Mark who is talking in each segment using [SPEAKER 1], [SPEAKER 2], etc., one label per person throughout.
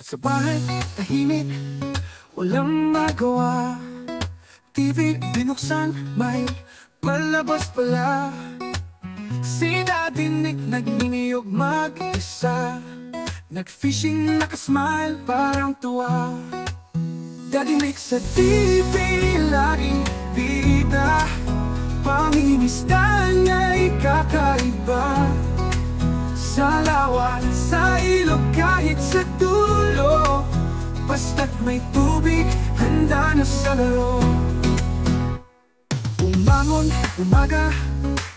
[SPEAKER 1] Sa bahay, tahimik, walang magawa. TV binuksan, may palabas pala. Sinadinig, nagniniyog mag-isa. Nag-fishing, nakasmile, parang tuwa. Dadinig sa TV, laging bida. Pangingisda niya'y kakaiba. Sa lawan, sa ilog, kahit sa dulo, basta't may tubig, handa na sa laro. Umangon, umaga,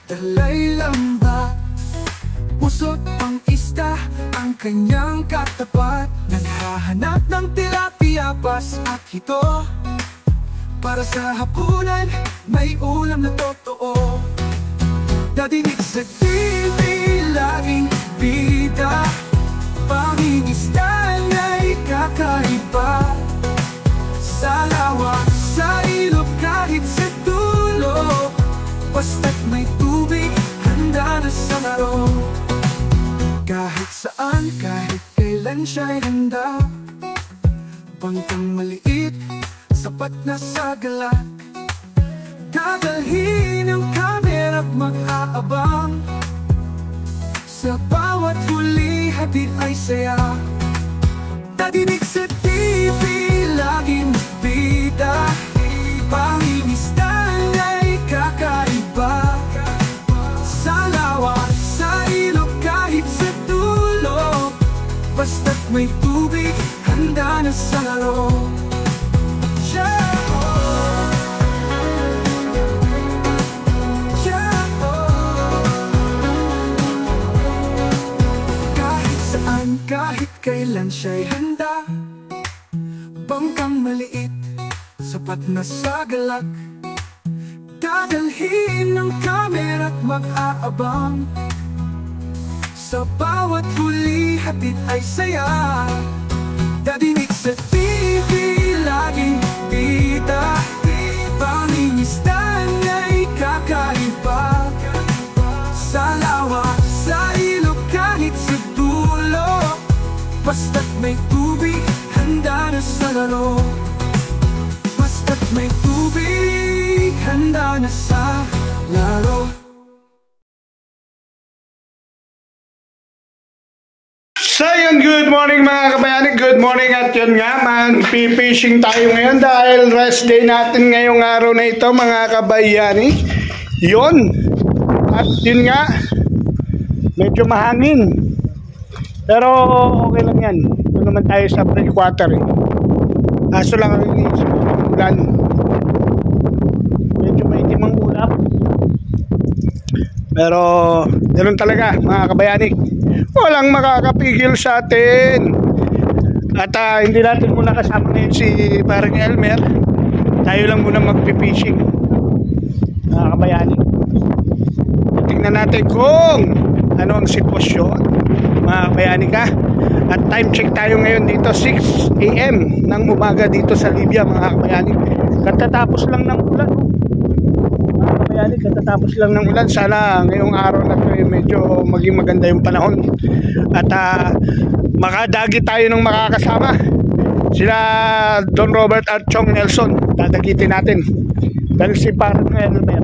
[SPEAKER 1] dalay lamba. Pusot pang isda, ang kanyang katapat. Naghahanap ng tilapia, pas at hito. Para sa hapunan, may ulam na totoo. Dadinig sa TV, laging bida. Pangingisda na'y kakaiba. Sa lawa, sa ilog, kahit sa dulo, basta't may tubig, handa na sa laro. Kahit saan, kahit kailan siya'y handa. Bangkang maliit, sapat na sa galak. Dadalhin ang kamera't mag-aabang. Sa bawat huli, hatid ay saya. Dadinig sa TV, laging bida. Pangingisda na'y kakaiba. Sa lawa, sa ilog, kahit sa dulo, basta't may tubig, handa na sa laro. Kahit kailan siya'y handa. Bangkang maliit, sapat na sa galak. Dadalhin ng kamera't mag-aabang. Sa bawat huli, hatid ay saya. Dadinig sa TV, laging bida. Pangingisda na'y kakaiba. Sa lawa, sa ilog, kahit sa dulo, basta't may tubig, handa na sa laro. Basta't may tubig, handa na sa laro.
[SPEAKER 2] So yun, good morning mga kabayani, good morning. At yun nga, mag-fishing tayo ngayon dahil rest day natin ngayong araw na ito mga kabayani. Yun, at yun nga, medyo mahangin. Pero okay lang yan. Ito naman tayo sa breakwater eh. Kaso lang ang ulan. Medyo may timang ulap. Pero ganoon talaga mga kabayani. Walang makakapigil sa atin. At hindi natin muna kasama ngayon si Parang Elmer. Tayo lang muna magpipishing mga kabayani. Tingnan natin kung ano ang sitwasyon mga kabayani ka. At time check tayo ngayon dito 6 AM ng umaga dito sa Libya mga kabayani. Katatapos lang ng ulan mga kabayani, katatapos lang ng ulan. Sana ngayong araw na ito medyo maging maganda yung panahon. At makadagi tayo ng makakasama. Sila Don Robert at Chong Nelson. Dadagitin natin. Dahil si Parang Elmer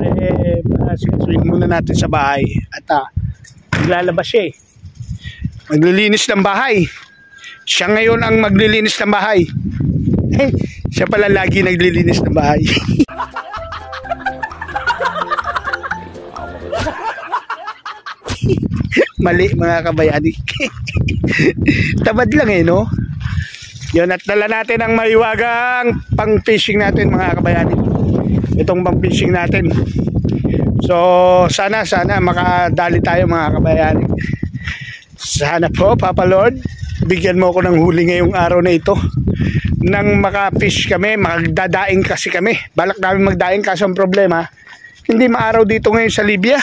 [SPEAKER 2] swing muna natin sa bahay. At maglalabas siya eh. Maglilinis ng bahay. Siya ngayon ang maglilinis ng bahay. Siya pala lagi naglilinis ng bahay. Mali mga kabayani. Tabad lang eh no. Yun, at dala natin ang maiwagang pang fishing natin mga kabayani. Itong pang fishing natin. So sana makadali tayo mga kabayani. Sana po Papa Lord, bigyan mo ako ng huli ngayong araw na ito. Nang makafish kami, magdadaing kasi kami. Balak namin magdaing kaso ang problema, hindi maaraw dito ngayon sa Libya.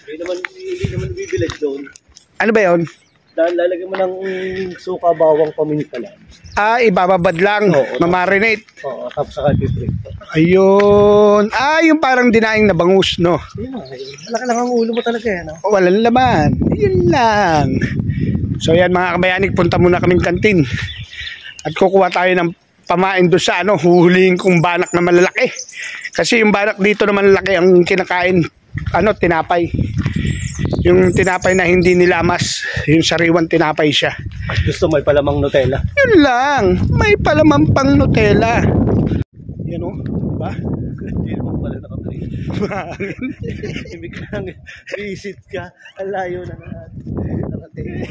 [SPEAKER 3] Hindi naman bibilag doon.
[SPEAKER 2] Ano ba yun?
[SPEAKER 3] Dahil lalagyan mo ng suka, bawang, paminta lang.
[SPEAKER 2] Ibababad lang, mamarinate.
[SPEAKER 3] Oo, tapos saka i-break.
[SPEAKER 2] Ayun. Yung parang dinaing na bangus, no?
[SPEAKER 3] Malaki lang ang ulo mo talaga yan, no?
[SPEAKER 2] Walang laman. Yun lang. So yan mga kabayanig, punta muna kaming kantin. At kukuha tayo ng pamain doon sa huhulihin kong banak na malalaki. Kasi yung banak dito na malalaki ang kinakain, tinapay. Yung tinapay na hindi nilamas, yung sariwan tinapay siya.
[SPEAKER 3] Gusto may palamang Nutella.
[SPEAKER 2] Yun lang, may palamang pang Nutella. Yan o, diba?
[SPEAKER 3] Hindi naman pala naka-play. Ibig lang, visit ka, ang layo na naka-play.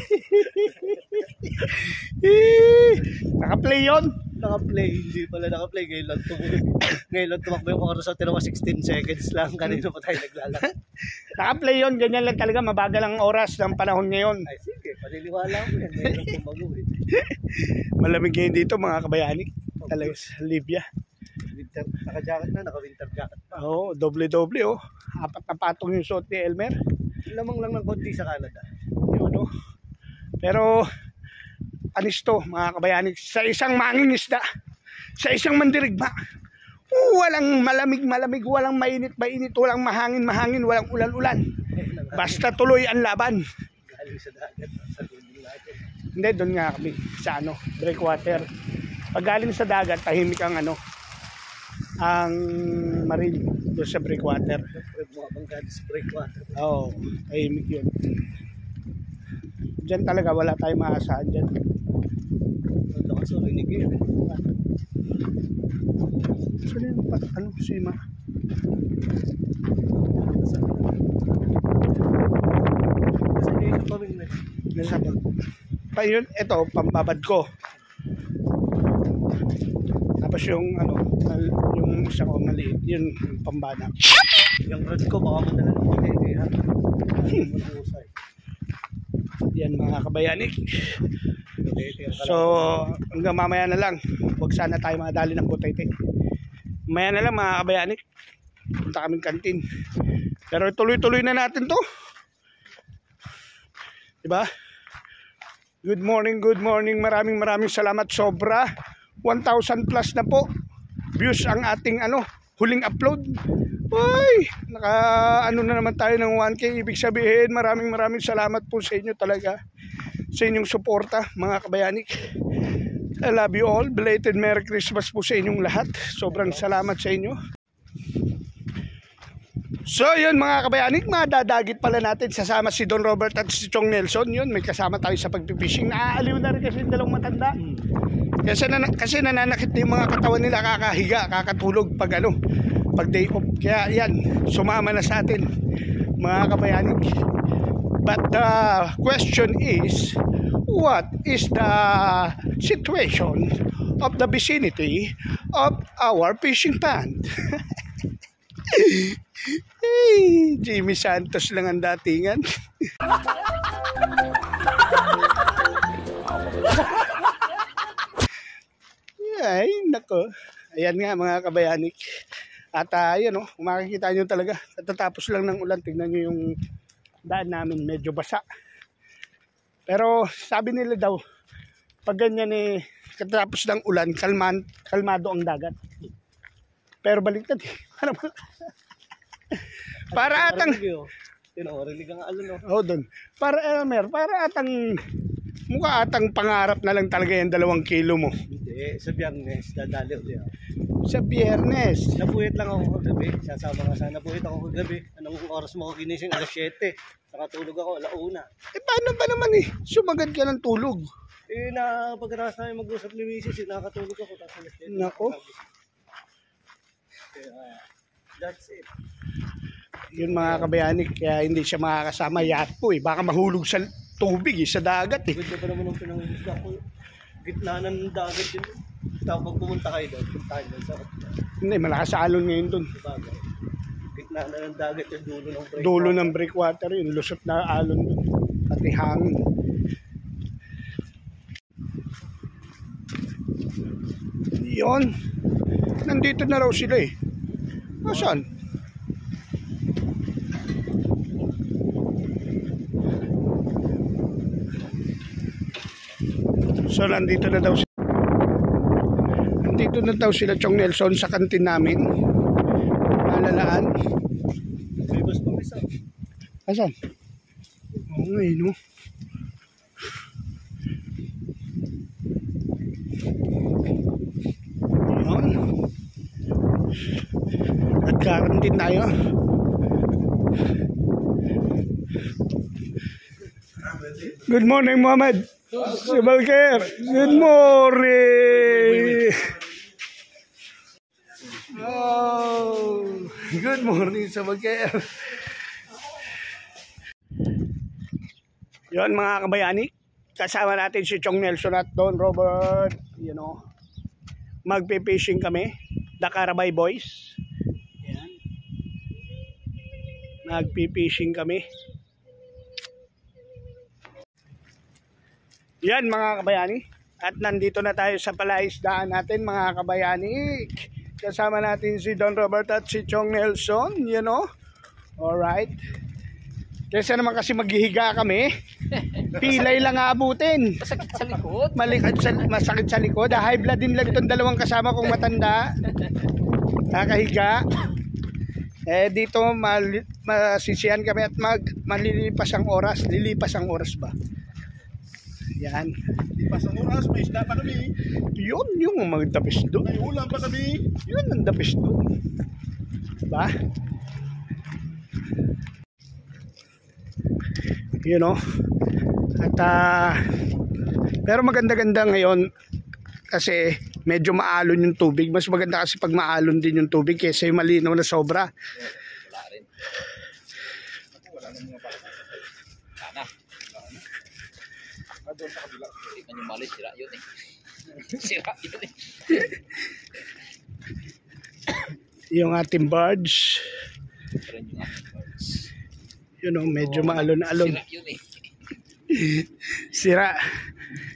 [SPEAKER 2] Naka-play yun?
[SPEAKER 3] Naka-play, hindi pala naka-play. Ngayon lang tumakbo yung oras sa tinawa 16 seconds lang. Kanina pa tayo naglalakad.
[SPEAKER 2] Naka-play yun, ganyan lang talaga. Mabagal ang oras ng panahon ngayon.
[SPEAKER 3] Ay sige, paniniwala mo yan. Ngayon lang tumago eh.
[SPEAKER 2] Malamig ngayon dito mga kabayanik. Talaga sa Libya.
[SPEAKER 3] Winter, naka-jacket na, naka-winter jacket pa.
[SPEAKER 2] Oo, doble-doble oh. 4 na patong yung suot ni Elmer.
[SPEAKER 3] Lamang lang ng konti sa Canada.
[SPEAKER 2] Yun oh. Pero anisto mga kabayanik, sa isang mangingisda, sa isang mandirigma, walang malamig-malamig, walang mainit-mainit, walang mahangin-mahangin, walang ulan-ulan. Basta tuloy ang laban.
[SPEAKER 3] Galing sa dagat, sa dulo natin.
[SPEAKER 2] Hindi, doon nga kami sa breakwater. Pag galing sa dagat, tahimik ang ang marine doon sa breakwater.
[SPEAKER 3] Breakwater.
[SPEAKER 2] Oo, tahimik yun. Diyan talaga wala tayong maasahan dyan.
[SPEAKER 3] Ang lakas o rinig yun.
[SPEAKER 2] Saan yung sima?
[SPEAKER 3] Kasi ngayon ang pamingin.
[SPEAKER 2] Nasa bag. Pa yun, ito, pambabad ko. Tapos yung yung isa ko maliit, yun yung pambana.
[SPEAKER 3] Yung rod ko baka madala ng pagkakay ha. Manusay.
[SPEAKER 2] Yan mga kabayanik. So hanggang mamaya na lang. Huwag sana tayo madali ng butete. Mamaya na lang mga kabayanik. Punta kaming kantin. Pero tuloy-tuloy na natin to. Diba? Good morning, good morning. Maraming salamat. Sobra 1,000 plus na po views ang ating huling upload. Uy, na naman tayo ng 1K. Ibig sabihin, maraming salamat po sa inyo talaga. Sa inyong suporta, mga kabayanik. I love you all. Belated Merry Christmas po sa inyong lahat. Sobrang salamat sa inyo. So yun mga kabayanik, madadagit pala natin. Sasama si Don Robert at si Chong Nelson. Yun, may kasama tayo sa pagpipishing. Naaaliw na rin kasi yung dalawang matanda. Kasi nananakit na yung mga katawan nila, kakahiga, kakatulog pag day off. Kaya yan, sumama na sa atin mga kabayanik. But the question is, what is the situation of the vicinity of our fishing pond? Hey, Jimmy Santos lang ang datingan. Ay, nako. Ayan nga mga kabayanik. At ayan makikita nyo talaga. Tatapos lang ng ulan. Tingnan nyo yung daan namin. Medyo basa. Pero sabi nila daw, pag ganyan katapos ng ulan, kalmado ang dagat. Pero baliktad para atang
[SPEAKER 3] rinig ang alon
[SPEAKER 2] doon. Para atang mukha atang pangarap na lang talaga yung 2 kilo mo.
[SPEAKER 3] Hindi, sa Biyernes dadali ulit ako.
[SPEAKER 2] Sa Biyernes.
[SPEAKER 3] Nabuhit lang ako kagabi. Sasama nga sana. Nabuhit ako kagabi. Anong oras mo ako ginising? 7:00. Nakatulog ako 1:00.
[SPEAKER 2] Paano ba naman sumagad ka ng tulog?
[SPEAKER 3] Pagkatapos namin mag-usap ni Mrs. nakatulog ako. Tapos 7:00.
[SPEAKER 2] Nako.
[SPEAKER 3] That's it.
[SPEAKER 2] Yun mga kabayanik, kaya hindi siya makakasama. Yacht po baka mahulog sa tubig sa dagat
[SPEAKER 3] Ganda pa naman ang pinangisda ko. Gitna ng dagat yun. Tapos pag pumunta kayo doon, puntahan doon sa
[SPEAKER 2] hindi, malakas sa alon ngayon doon.
[SPEAKER 3] Gitna na ng dagat yung dulo ng breakwater.
[SPEAKER 2] Dulo ng breakwater yun, lusot na alon doon. Pati hangin. Yun. Nandito na raw sila Saan? So nandito na daw sila Chong Nelson sa kantin namin. Alalaan.
[SPEAKER 3] May bus pa isa.
[SPEAKER 2] Asan? Oo nga bitin tayo. Good morning, Muhammad. Si Balker. Good morning. Oh, good morning sa Balker. Yon mga kabayani, kasama natin si Chong Nelson at Don Robert. You know, magpe-fishing kami, the Carabay Boys. Yan. Magpe-fishing kami. Yan mga kabayani. At nandito na tayo sa palaisdaan natin mga kabayani. Kasama natin si Don Robert at si Chong Nelson. You know. Alright. Kesa naman kasi maghihiga kami. Pilay lang aabutin.
[SPEAKER 4] Masakit sa likod.
[SPEAKER 2] Masakit sa likod. High blood din lang itong dalawang kasama kong matanda. Nakahiga. Dito masisiyan kami at malilipas ang oras. Lilipas ang oras ba? Yan.
[SPEAKER 3] Lipas ang oras, may isda pa kami.
[SPEAKER 2] Yun yung mga the best doon.
[SPEAKER 3] May ulam pa kami.
[SPEAKER 2] Yun ang the best doon. Diba? You know. At pero maganda-ganda ngayon kasi medyo maalon yung tubig. Mas maganda kasi pag maalon din yung tubig kaysa yung malinaw na sobra.
[SPEAKER 4] Wala rin. Wala na mga bata. Sana. Doon sa kabila. Hindi man yung mali, sira yun eh. Sira yun eh.
[SPEAKER 2] Yung ating barge. You know, medyo maalon-alon.
[SPEAKER 4] Sira yun eh.
[SPEAKER 2] Sira.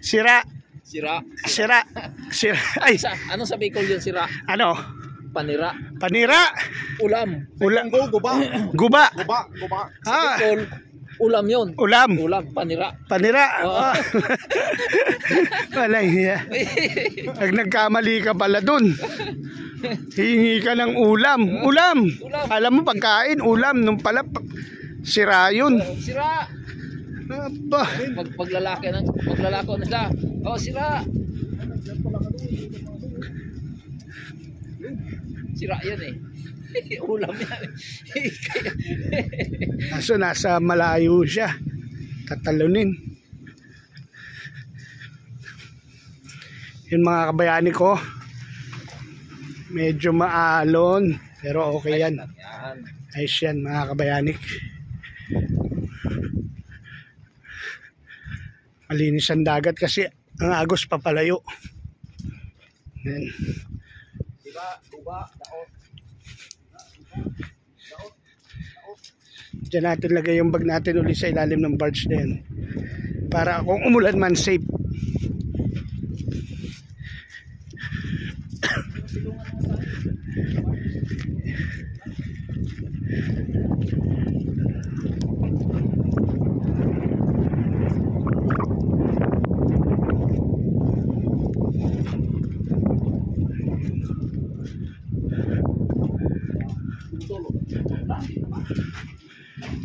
[SPEAKER 2] Sira.
[SPEAKER 4] Sira.
[SPEAKER 2] Sira. Sira. Ay,
[SPEAKER 4] Ano sa Bicol yun sira?
[SPEAKER 2] ano?
[SPEAKER 4] Panira.
[SPEAKER 2] Panira.
[SPEAKER 4] Ulam.
[SPEAKER 2] Ulam.
[SPEAKER 3] Guba.
[SPEAKER 2] Guba.
[SPEAKER 3] Guba.
[SPEAKER 2] Ah,
[SPEAKER 4] Bicol, ulam yun.
[SPEAKER 2] ulam.
[SPEAKER 4] Ulam, panira.
[SPEAKER 2] Panira.
[SPEAKER 4] Oo.
[SPEAKER 2] Ah. Wala hiya. Pag nagkamali ka pala dun. Hingi ka ng ulam. Ulam. Alam mo pagkain, ulam. Nung pala, sira yun.
[SPEAKER 4] Sira.
[SPEAKER 2] Aba.
[SPEAKER 4] Maglalako nila. Oh, sira. Sira yan eh. Ulam yan.
[SPEAKER 2] Kaso nasa malayo siya. Tatalunin. Yung mga kabayani ko, medyo maalon. Pero okay yan. Ayos yan mga kabayanik. Malinis ang dagat kasi ang agos papalayo. Yan. Diyan natin lagay yung bag natin ulit sa ilalim ng barge na yan. Para kung umulan man, safe.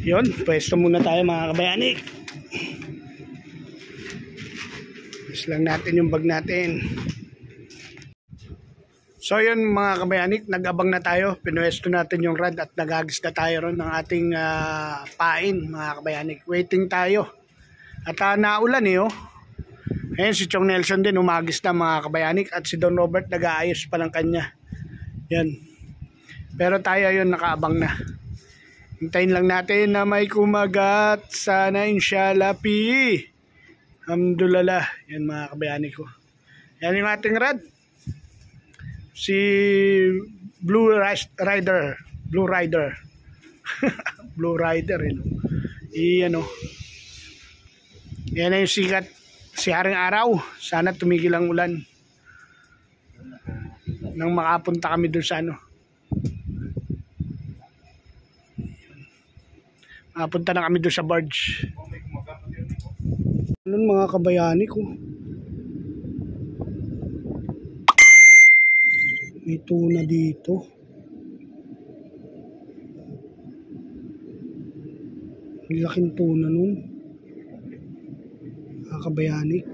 [SPEAKER 2] Yun, pwesto muna tayo mga kabayani. Pwesto lang natin yung bag natin. So yun mga kabayani, nag-abang na tayo. Pinwesto natin yung rod at nagagis na tayo ron ng ating pain mga kabayani. Waiting tayo. At naulan eh oh. Ayan si Chong Nelson din umagis na mga kabayani. At si Don Robert nag-aayos pa ng kanya. Yan. Pero tayo yun nakaabang na. Hintayin lang natin na may kumagat. Sana inshallah pi. Alhamdulillah. Yan mga kabayani ko. Yan yung ating rod. Si Blue Rider. Blue Rider. Blue Rider. Yan o. Yan na yung sikat. Si Haring Araw. Sana tumigil ang ulan. Nang makapunta kami dun sa ano. Punta na kami doon sa barge. Anong mga kabayani ko? May tuna dito. May laking tuna nun. Mga kabayanik.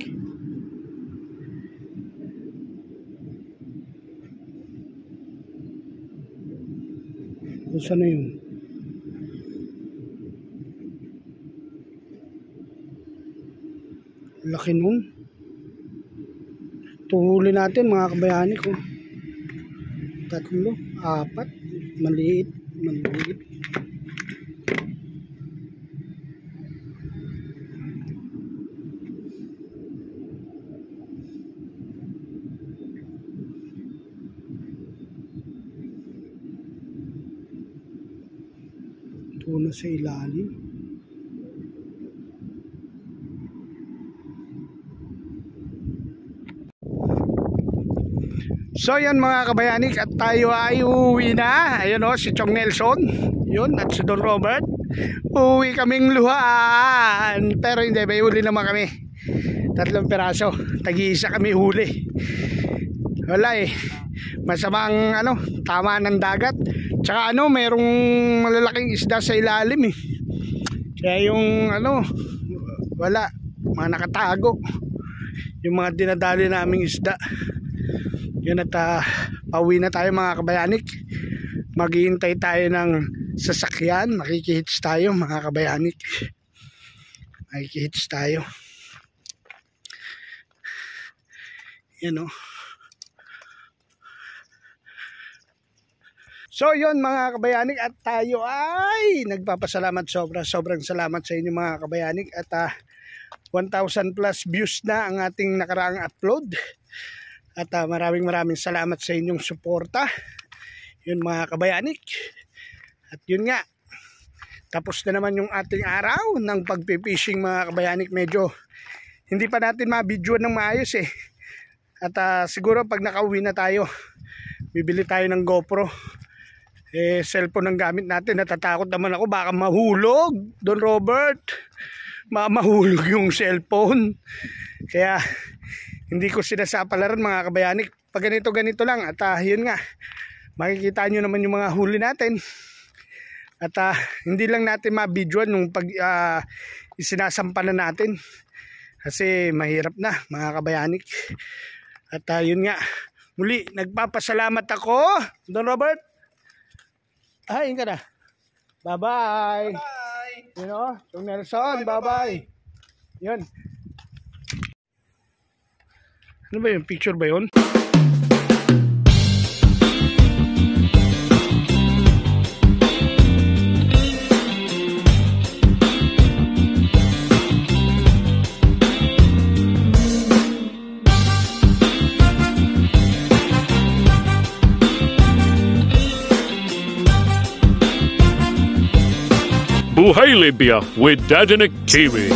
[SPEAKER 2] Kung saan na yun? Laki nun. Tuhuli natin mga kabayani ko. 3, 4. Maliit. Maliit. Tuna sa ilalim. So yan mga kabayanik, at tayo ay uuwi na. Ayun o, si Chong Nelson, yun, at si Don Robert. Uuwi kaming luhaan. Pero hindi, may huli naman kami. 3 piraso, tag-iisa kami huli. Wala eh, masamang tama ng dagat. Tsaka merong malalaking isda sa ilalim eh. Kaya yung wala, mga nakatago. Yung mga dinadali naming isda. Yun, at pauwi na tayo mga kabayanik. Maghihintay tayo ng sasakyan. Makikihits tayo mga kabayanik. Makikihits tayo. Yan o. So yun mga kabayanik, at tayo ay nagpapasalamat, sobrang salamat sa inyo mga kabayanik. At 1,000 plus views na ang ating nakaraang upload. At maraming salamat sa inyong suporta. Yun mga kabayanik. At yun nga, tapos na naman yung ating araw ng pagpipishing mga kabayanik. Medyo hindi pa natin ma-videoan ng maayos eh. At siguro pag nakauwi na tayo, bibili tayo ng GoPro. Cellphone ang gamit natin. Natatakot naman ako baka mahulog, Don Robert. Mahulog yung cellphone. Kaya hindi ko sinasapalaran mga kabayanik. Pag ganito lang. At yun nga, makikita nyo naman yung mga huli natin. At hindi lang natin ma-videoan nung pag isinasampan na natin. Kasi mahirap na mga kabayanik. At yun nga, muli nagpapasalamat ako, Don Robert. Ay, ka na. Bye-bye. Bye-bye. Yun o, Chong Nelson, bye-bye. Yun. Ano ba yun? Picture ba yun?
[SPEAKER 5] Buhay Libya with Dadinik TV.